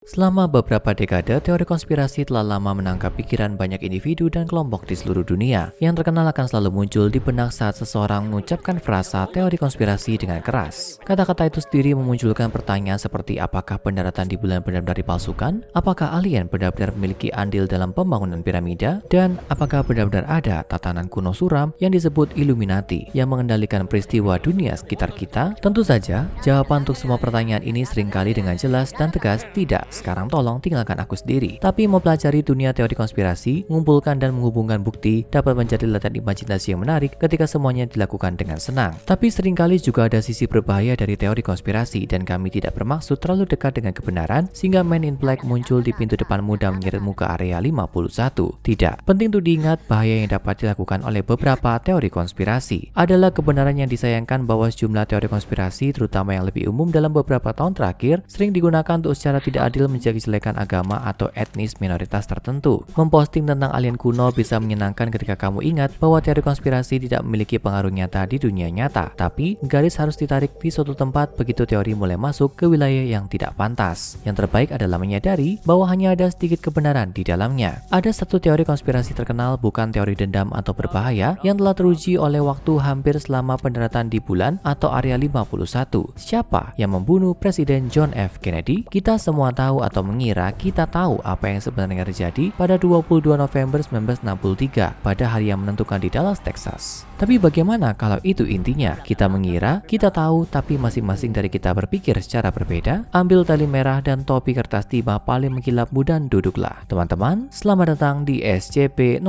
Selama beberapa dekade, teori konspirasi telah lama menangkap pikiran banyak individu dan kelompok di seluruh dunia. Yang terkenal akan selalu muncul di benak saat seseorang mengucapkan frasa teori konspirasi dengan keras. Kata-kata itu sendiri memunculkan pertanyaan seperti apakah pendaratan di bulan benar-benar dipalsukan? Apakah alien benar-benar memiliki andil dalam pembangunan piramida? Dan apakah benar-benar ada tatanan kuno suram yang disebut Illuminati yang mengendalikan peristiwa dunia sekitar kita? Tentu saja, jawaban untuk semua pertanyaan ini seringkali dengan jelas dan tegas tidak. Sekarang tolong tinggalkan aku sendiri. Tapi mempelajari dunia teori konspirasi, mengumpulkan dan menghubungkan bukti dapat menjadi ladang imajinasi yang menarik ketika semuanya dilakukan dengan senang. Tapi seringkali juga ada sisi berbahaya dari teori konspirasi dan kami tidak bermaksud terlalu dekat dengan kebenaran sehingga Man in Black muncul di pintu depanmu dan menyeretmu ke area 51. Tidak. Penting untuk diingat bahaya yang dapat dilakukan oleh beberapa teori konspirasi adalah kebenaran yang disayangkan bahwa sejumlah teori konspirasi terutama yang lebih umum dalam beberapa tahun terakhir sering digunakan untuk secara tidak adil menjelek-jelekan agama atau etnis minoritas tertentu. Memposting tentang alien kuno bisa menyenangkan ketika kamu ingat bahwa teori konspirasi tidak memiliki pengaruh nyata di dunia nyata. Tapi, garis harus ditarik di suatu tempat begitu teori mulai masuk ke wilayah yang tidak pantas. Yang terbaik adalah menyadari bahwa hanya ada sedikit kebenaran di dalamnya. Ada satu teori konspirasi terkenal, bukan teori dendam atau berbahaya, yang telah teruji oleh waktu hampir selama pendaratan di bulan atau area 51. Siapa yang membunuh Presiden John F. Kennedy? Kita semua tahu atau mengira kita tahu apa yang sebenarnya terjadi pada 22 November 1963 pada hari yang menentukan di Dallas, Texas. Tapi bagaimana kalau itu intinya? Kita mengira kita tahu tapi masing-masing dari kita berpikir secara berbeda. Ambil tali merah dan topi kertas timah paling mengkilapmu dan duduklah. Teman-teman, selamat datang di SCP-001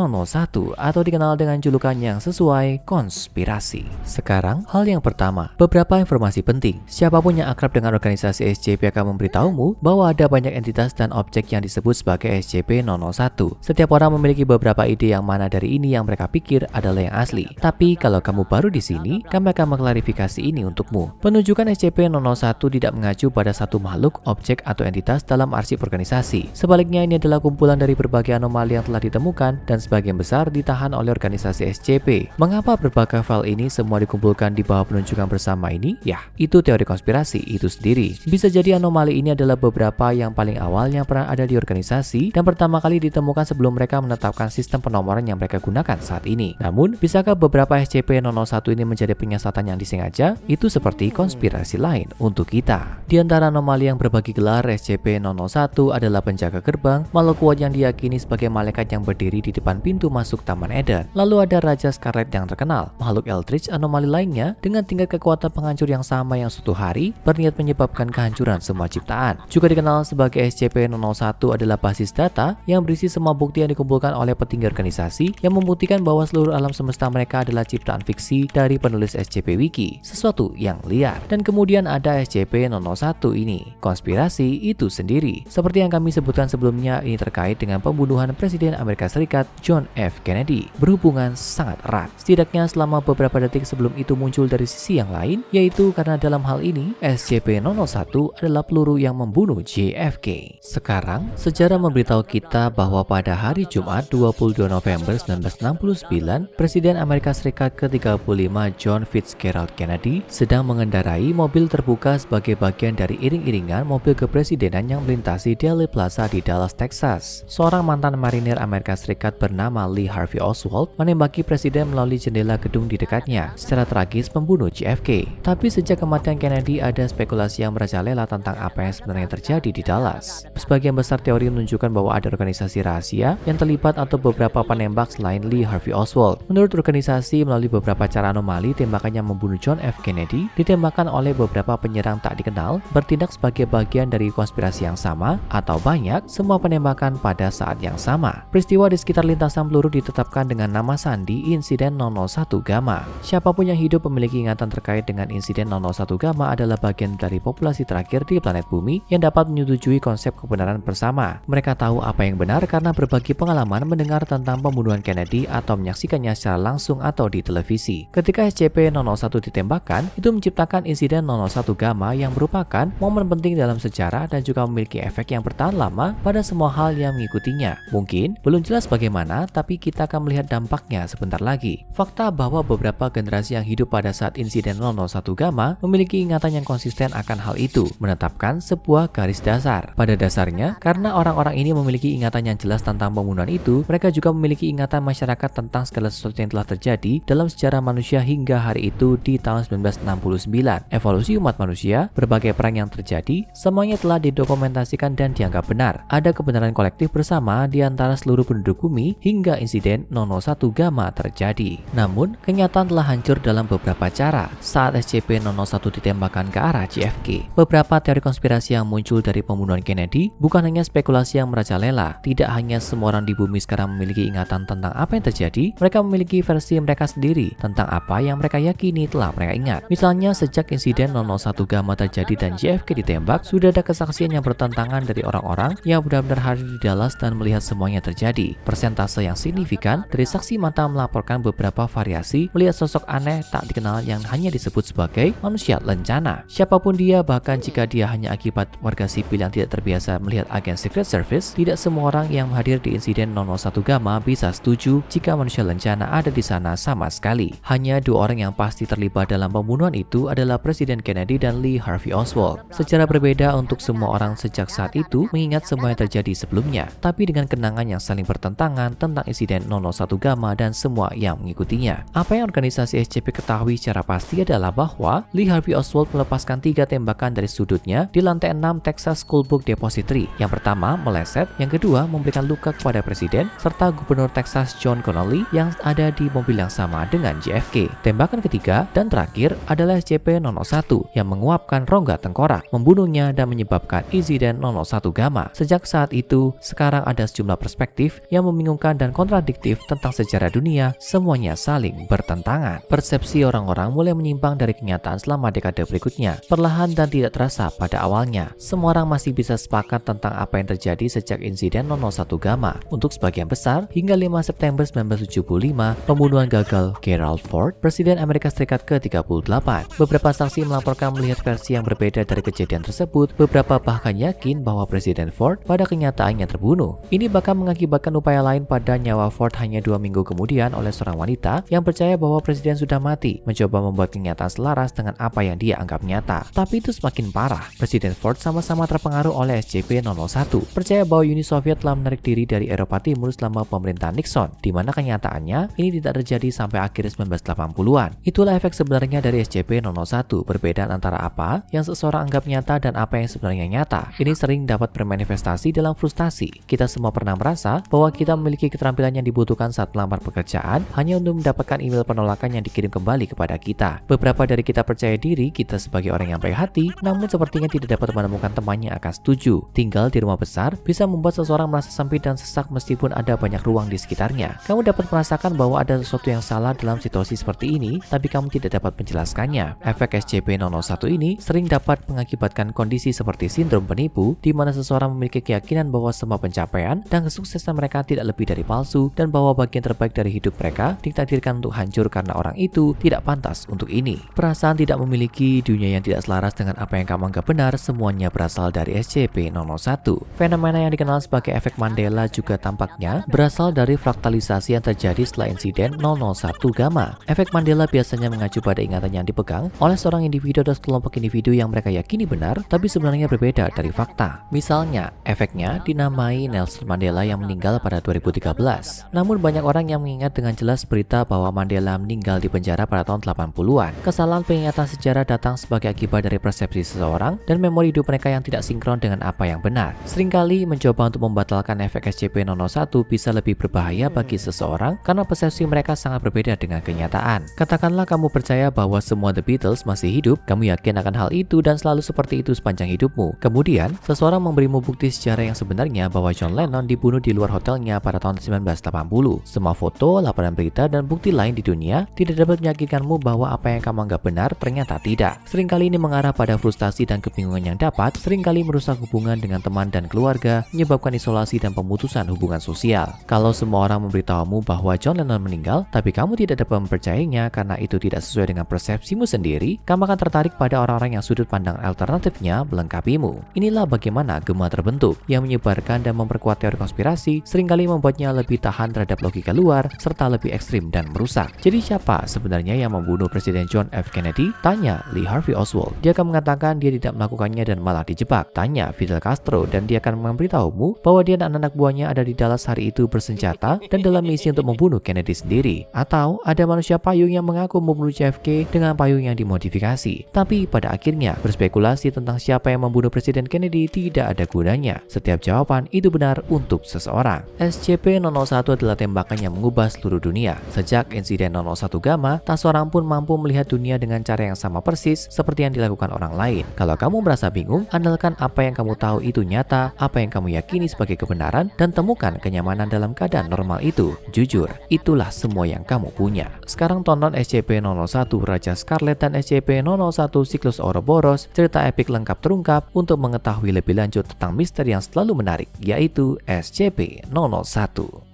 atau dikenal dengan julukan yang sesuai, konspirasi. Sekarang, hal yang pertama, beberapa informasi penting. Siapapun yang akrab dengan organisasi SCP akan memberitahumu bahwa ada banyak entitas dan objek yang disebut sebagai SCP-001. Setiap orang memiliki beberapa ide yang mana dari ini yang mereka pikir adalah yang asli. Tapi kalau kamu baru di sini, kami akan mengklarifikasi ini untukmu. Penunjukan SCP-001 tidak mengacu pada satu makhluk, objek, atau entitas dalam arsip organisasi. Sebaliknya, ini adalah kumpulan dari berbagai anomali yang telah ditemukan dan sebagian besar ditahan oleh organisasi SCP. Mengapa berbagai file ini semua dikumpulkan di bawah penunjukan bersama ini? Ya, itu teori konspirasi itu sendiri. Bisa jadi anomali ini adalah beberapa yang paling awal yang pernah ada di organisasi dan pertama kali ditemukan sebelum mereka menetapkan sistem penomoran yang mereka gunakan saat ini. Namun, bisakah beberapa SCP-001 ini menjadi penyiasatan yang disengaja? Itu seperti konspirasi lain untuk kita. Di antara anomali yang berbagi gelar, SCP-001 adalah penjaga gerbang, makhluk kuat yang diyakini sebagai malaikat yang berdiri di depan pintu masuk Taman Eden. Lalu ada Raja Scarlet yang terkenal, makhluk Eldritch anomali lainnya dengan tingkat kekuatan penghancur yang sama yang suatu hari berniat menyebabkan kehancuran semua ciptaan. Juga dikenal sebagai SCP-001 adalah basis data yang berisi semua bukti yang dikumpulkan oleh petinggi organisasi yang membuktikan bahwa seluruh alam semesta mereka adalah ciptaan fiksi dari penulis SCP Wiki, sesuatu yang liar. Dan kemudian ada SCP-001 ini, konspirasi itu sendiri. Seperti yang kami sebutkan sebelumnya, ini terkait dengan pembunuhan Presiden Amerika Serikat John F. Kennedy, berhubungan sangat erat. Setidaknya selama beberapa detik sebelum itu muncul dari sisi yang lain, yaitu karena dalam hal ini SCP-001 adalah peluru yang membunuh JFK. Sekarang, sejarah memberitahu kita bahwa pada hari Jumat 22 November 1969, Presiden Amerika Serikat ke-35 John Fitzgerald Kennedy sedang mengendarai mobil terbuka sebagai bagian dari iring-iringan mobil kepresidenan yang melintasi Dealey Plaza di Dallas, Texas. Seorang mantan marinir Amerika Serikat bernama Lee Harvey Oswald menembaki presiden melalui jendela gedung di dekatnya, secara tragis membunuh JFK. Tapi sejak kematian Kennedy ada spekulasi yang merajalela tentang apa yang sebenarnya terjadi di Dallas. Sebagian besar teori menunjukkan bahwa ada organisasi rahasia yang terlibat atau beberapa penembak selain Lee Harvey Oswald. Menurut organisasi, melalui beberapa cara anomali, tembakan yang membunuh John F. Kennedy ditembakkan oleh beberapa penyerang tak dikenal bertindak sebagai bagian dari konspirasi yang sama atau banyak semua penembakan pada saat yang sama. Peristiwa di sekitar lintasan peluru ditetapkan dengan nama sandi insiden 001 Gamma. Siapapun yang hidup memiliki ingatan terkait dengan insiden 001 Gamma adalah bagian dari populasi terakhir di planet bumi yang dapat menyetujui konsep kebenaran bersama. Mereka tahu apa yang benar karena berbagi pengalaman mendengar tentang pembunuhan Kennedy atau menyaksikannya secara langsung atau di televisi. Ketika SCP-001 ditembakkan, itu menciptakan insiden 001 Gamma yang merupakan momen penting dalam sejarah dan juga memiliki efek yang bertahan lama pada semua hal yang mengikutinya. Mungkin belum jelas bagaimana, tapi kita akan melihat dampaknya sebentar lagi. Fakta bahwa beberapa generasi yang hidup pada saat insiden 001 Gamma memiliki ingatan yang konsisten akan hal itu, menetapkan sebuah garis dasar dasar. Pada dasarnya, karena orang-orang ini memiliki ingatan yang jelas tentang pembunuhan itu, mereka juga memiliki ingatan masyarakat tentang segala sesuatu yang telah terjadi dalam sejarah manusia hingga hari itu di tahun 1969. Evolusi umat manusia, berbagai perang yang terjadi, semuanya telah didokumentasikan dan dianggap benar. Ada kebenaran kolektif bersama di antara seluruh penduduk bumi hingga insiden 001 Gamma terjadi. Namun, kenyataan telah hancur dalam beberapa cara saat SCP-001 ditembakkan ke arah JFK. Beberapa teori konspirasi yang muncul dari pembunuhan Kennedy bukan hanya spekulasi yang merajalela. Tidak hanya semua orang di bumi sekarang memiliki ingatan tentang apa yang terjadi, mereka memiliki versi mereka sendiri tentang apa yang mereka yakini telah mereka ingat. Misalnya, sejak insiden 001 Gamma terjadi dan JFK ditembak, sudah ada kesaksian yang bertentangan dari orang-orang yang benar-benar hadir di Dallas dan melihat semuanya terjadi. Persentase yang signifikan dari saksi mata melaporkan beberapa variasi melihat sosok aneh tak dikenal yang hanya disebut sebagai manusia lencana. Siapapun dia, bahkan jika dia hanya akibat warga sipil yang tidak terbiasa melihat agen Secret Service, tidak semua orang yang hadir di insiden 001 Gamma bisa setuju jika manusia lencana ada di sana sama sekali. Hanya dua orang yang pasti terlibat dalam pembunuhan itu adalah Presiden Kennedy dan Lee Harvey Oswald. Secara berbeda untuk semua orang sejak saat itu mengingat semua yang terjadi sebelumnya, tapi dengan kenangan yang saling bertentangan tentang insiden 001 Gamma dan semua yang mengikutinya. Apa yang organisasi SCP ketahui secara pasti adalah bahwa Lee Harvey Oswald melepaskan 3 tembakan dari sudutnya di lantai 6 Texas School Book Depository. Yang pertama meleset, yang kedua memberikan luka kepada presiden serta gubernur Texas John Connally yang ada di mobil yang sama dengan JFK. Tembakan ketiga dan terakhir adalah SCP-001 yang menguapkan rongga tengkorak, membunuhnya dan menyebabkan insiden 001 Gamma. Sejak saat itu, sekarang ada sejumlah perspektif yang membingungkan dan kontradiktif tentang sejarah dunia, semuanya saling bertentangan. Persepsi orang-orang mulai menyimpang dari kenyataan selama dekade berikutnya, perlahan dan tidak terasa pada awalnya. Semua orang masih bisa sepakat tentang apa yang terjadi sejak insiden 001 Gamma. Untuk sebagian besar, hingga 5 September 1975, pembunuhan gagal Gerald Ford, Presiden Amerika Serikat ke-38. Beberapa saksi melaporkan melihat versi yang berbeda dari kejadian tersebut. Beberapa bahkan yakin bahwa Presiden Ford pada kenyataannya terbunuh. Ini bahkan mengakibatkan upaya lain pada nyawa Ford hanya 2 minggu kemudian oleh seorang wanita yang percaya bahwa Presiden sudah mati, mencoba membuat kenyataan selaras dengan apa yang dia anggap nyata. Tapi itu semakin parah. Presiden Ford sama-sama terpengaruh oleh SCP-001, percaya bahwa Uni Soviet telah menarik diri dari Eropa Timur selama pemerintahan Nixon, di mana kenyataannya ini tidak terjadi sampai akhir 1980-an. Itulah efek sebenarnya dari SCP-001, perbedaan antara apa yang seseorang anggap nyata dan apa yang sebenarnya nyata. Ini sering dapat bermanifestasi dalam frustasi. Kita semua pernah merasa bahwa kita memiliki keterampilan yang dibutuhkan saat melamar pekerjaan hanya untuk mendapatkan email penolakan yang dikirim kembali kepada kita. Beberapa dari kita percaya diri kita sebagai orang yang baik hati, namun sepertinya tidak dapat menemukan teman yang akan setuju. Tinggal di rumah besar bisa membuat seseorang merasa sempit dan sesak meskipun ada banyak ruang di sekitarnya. Kamu dapat merasakan bahwa ada sesuatu yang salah dalam situasi seperti ini, tapi kamu tidak dapat menjelaskannya. Efek SCP-001 ini sering dapat mengakibatkan kondisi seperti sindrom penipu, di mana seseorang memiliki keyakinan bahwa semua pencapaian dan kesuksesan mereka tidak lebih dari palsu, dan bahwa bagian terbaik dari hidup mereka ditakdirkan untuk hancur karena orang itu tidak pantas untuk ini. Perasaan tidak memiliki dunia yang tidak selaras dengan apa yang kamu anggap benar, semuanya berasal dari SCP-001. Fenomena yang dikenal sebagai efek Mandela juga tampaknya berasal dari fraktalisasi yang terjadi setelah insiden 001 Gamma. Efek Mandela biasanya mengacu pada ingatan yang dipegang oleh seorang individu atau kelompok individu yang mereka yakini benar, tapi sebenarnya berbeda dari fakta. Misalnya, efeknya dinamai Nelson Mandela yang meninggal pada 2013. Namun banyak orang yang mengingat dengan jelas berita bahwa Mandela meninggal di penjara pada tahun 80-an. Kesalahan pengingatan sejarah datang sebagai akibat dari persepsi seseorang dan memori hidup mereka yang tidak sinkron dengan apa yang benar. Seringkali mencoba untuk membatalkan efek SCP-001 bisa lebih berbahaya bagi seseorang karena persepsi mereka sangat berbeda dengan kenyataan. Katakanlah kamu percaya bahwa semua The Beatles masih hidup, kamu yakin akan hal itu dan selalu seperti itu sepanjang hidupmu. Kemudian, seseorang memberimu bukti sejarah yang sebenarnya bahwa John Lennon dibunuh di luar hotelnya pada tahun 1980. Semua foto, laporan berita, dan bukti lain di dunia tidak dapat meyakinkanmu bahwa apa yang kamu anggap benar ternyata tidak. Seringkali ini mengarah pada frustasi dan kebingungan yang dapat seringkali merusak hubungan dengan teman dan keluarga, menyebabkan isolasi dan pemutusan hubungan sosial. Kalau semua orang memberitahumu bahwa John Lennon meninggal, tapi kamu tidak dapat mempercayainya karena itu tidak sesuai dengan persepsimu sendiri, kamu akan tertarik pada orang-orang yang sudut pandang alternatifnya melengkapimu. Inilah bagaimana Gemma terbentuk, yang menyebarkan dan memperkuat teori konspirasi, seringkali membuatnya lebih tahan terhadap logika luar, serta lebih ekstrim dan merusak. Jadi siapa sebenarnya yang membunuh Presiden John F. Kennedy? Tanya Lee Harvey Oswald. Dia akan mengatakan dia tidak melakukannya dan malah dijebak. Tanya Fidel Castro dan dia akan memberitahumu bahwa dia dan anak buahnya ada di Dallas hari itu bersenjata dan dalam misi untuk membunuh Kennedy sendiri. Atau ada manusia payung yang mengaku membunuh JFK dengan payung yang dimodifikasi. Tapi pada akhirnya berspekulasi tentang siapa yang membunuh Presiden Kennedy tidak ada gunanya. Setiap jawaban itu benar untuk seseorang. SCP-001 adalah tembakan yang mengubah seluruh dunia. Sejak insiden 001 Gamma, tak seorang pun mampu melihat dunia dengan cara yang sama persis seperti yang dilakukan orang lain. Kalau kamu merasa bingung, andalkan apa yang kamu tahu itu nyata, apa yang kamu yakini sebagai kebenaran, dan temukan kenyamanan dalam keadaan normal itu. Jujur, itulah semua yang kamu punya. Sekarang tonton SCP-001 Raja Scarlet dan SCP-001 Siklus Ouroboros, cerita epik lengkap terungkap untuk mengetahui lebih lanjut tentang misteri yang selalu menarik, yaitu SCP-001.